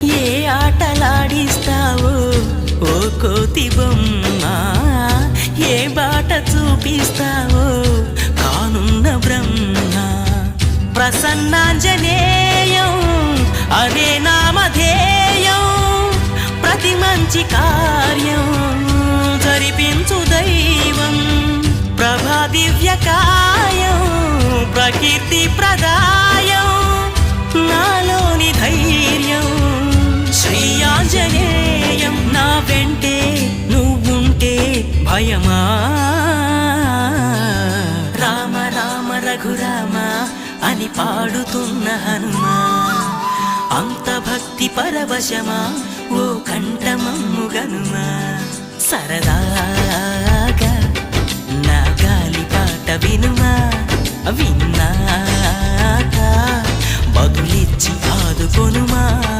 ఏ ఆటలాడిస్తావో ఓ కోతి బొమ్మ, ఏ బాట చూపిస్తావో కానున్న బ్రహ్మ. ప్రసన్నాంజనేయం అనే నామధేయం, ప్రతి మంచి కార్యం జరిపించు దైవం. ప్రభా దివ్యకాయం ప్రకీర్తి ప్రదాయం, నాలోని ధైర్యం శ్రీ ఆంజనేయం. నా వెంటే నువ్వుంటే భయమా? రామ రామ రఘురామ అని పాడుతున్న హనుమా, అంత భక్తి పరవశమా ఓ కంఠమమ్ము గనుమా. సరదాగా నా గాలి పాట వినుమా, విన్నాక బదులిచ్చి ఆదుకొనుమా.